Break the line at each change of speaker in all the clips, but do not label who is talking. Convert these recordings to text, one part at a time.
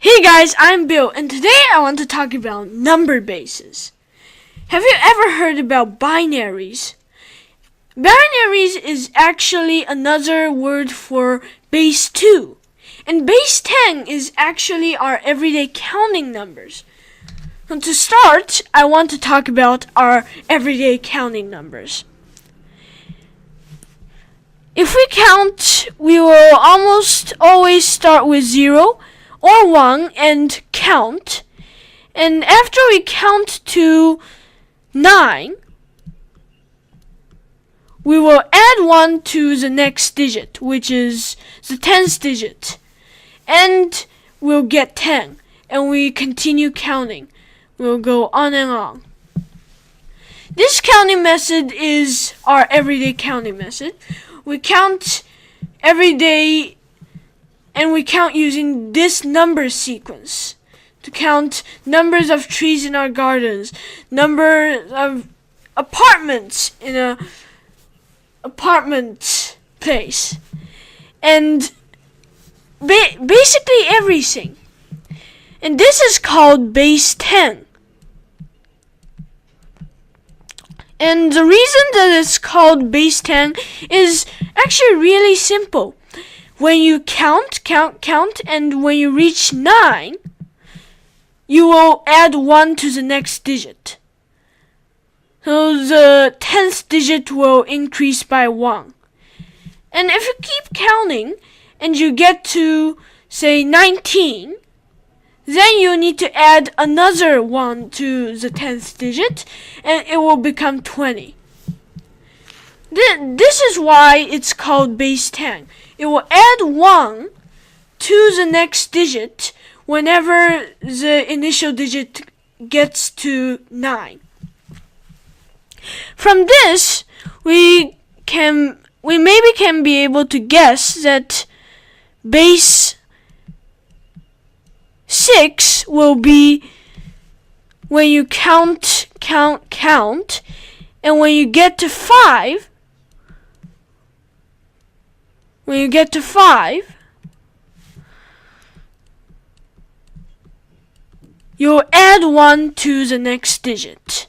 Hey guys, I'm Bill, and today I want to talk about number bases. Have you ever heard about binaries? Binaries is actually another word for base 2, and base 10 is actually our everyday counting numbers. And to start, I want to talk about our everyday counting numbers. If we count, we will almost always start with 0 or 1 and count. And after we count to 9, we will add 1 to the next digit, which is the 10th digit. And we'll get 10. And we continue counting. We'll go on and on. This counting method is our everyday counting method. We count every day, and we count using this number sequence to count numbers of trees in our gardens, number of apartments in a apartment place, and basically everything. And this is called base 10. And the reason that it's called base 10 is actually really simple. When you count, and when you reach 9, you will add 1 to the next digit. So the 10th digit will increase by 1. And if you keep counting and you get to, say, 19, then you need to add another 1 to the 10th digit, and it will become 20. This is why it's called base 10. It will add 1 to the next digit whenever the initial digit gets to 9. From this, we maybe can be able to guess that base 6 will be when you count, and when you get to 5, you'll add 1 to the next digit,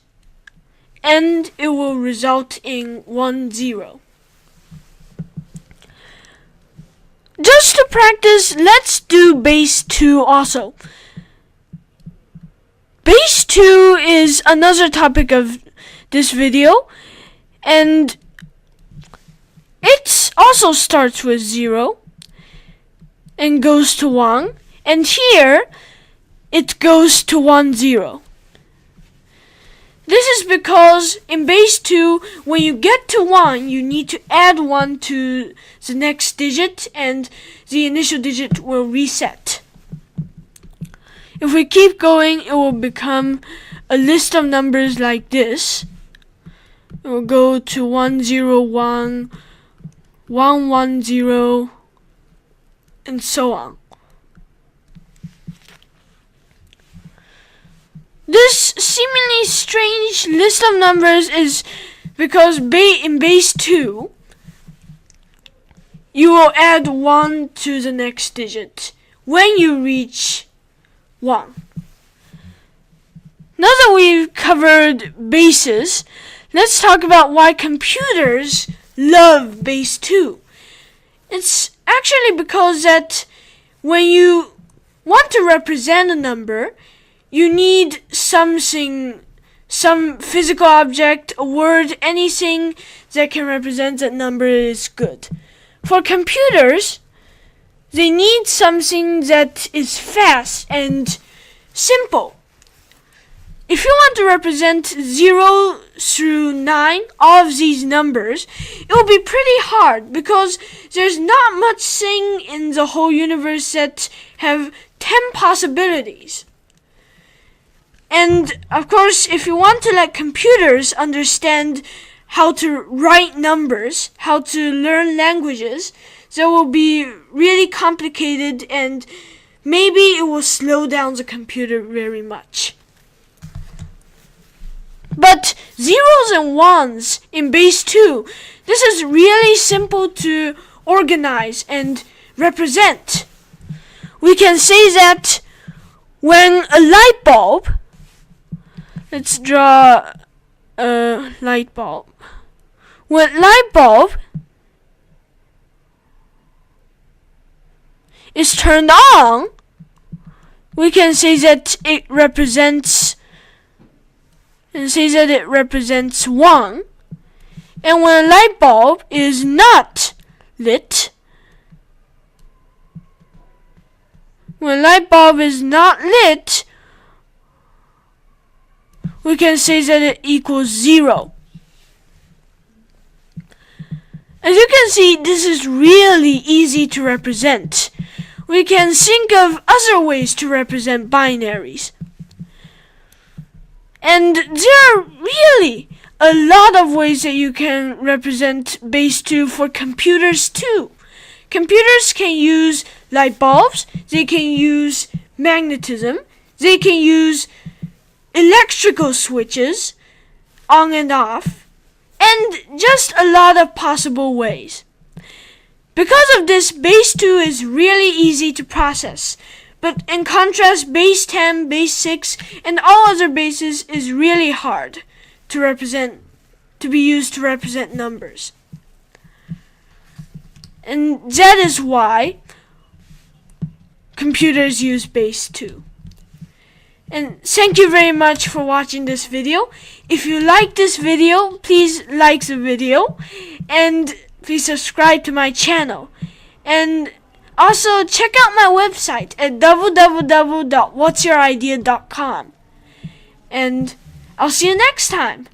and it will result in 10. Just to practice, let's do base 2 also. Base 2 is another topic of this video, and it also starts with 0 and goes to 1, and here it goes to 10. This is because in base 2, when you get to 1, you need to add 1 to the next digit, and the initial digit will reset. If we keep going, it will become a list of numbers like this. It will go to 101, 110, and so on. This seemingly strange list of numbers is because in base 2, you will add 1 to the next digit when you reach 1. Now that we've covered bases, let's talk about why computers love base 2. It's actually because that when you want to represent a number, you need something, some physical object, a word, anything that can represent that number is good. For computers, they need something that is fast and simple. If you want to represent 0 through 9, all of these numbers, it will be pretty hard because there's not much thing in the whole universe that have 10 possibilities. And of course, if you want to let computers understand how to write numbers, how to learn languages, that will be really complicated, and maybe it will slow down the computer very much. But zeros and ones in base 2, this is really simple to organize and represent. We can say that when a light bulb, let's draw a light bulb. When light bulb is turned on, we can say that it represents 1. And when a light bulb is not lit, we can say that it equals 0. As you can see, this is really easy to represent. We can think of other ways to represent binaries. And there are really a lot of ways that you can represent base 2 for computers too. Computers can use light bulbs, they can use magnetism, they can use electrical switches, on and off, and just a lot of possible ways. Because of this, base 2 is really easy to process. But in contrast, base 10, base 6, and all other bases is really hard to be used to represent numbers. And that is why computers use base 2. And thank you very much for watching this video. If you like this video, please like the video and please subscribe to my channel. And also check out my website at www.whatsYourIdea.com. And I'll see you next time.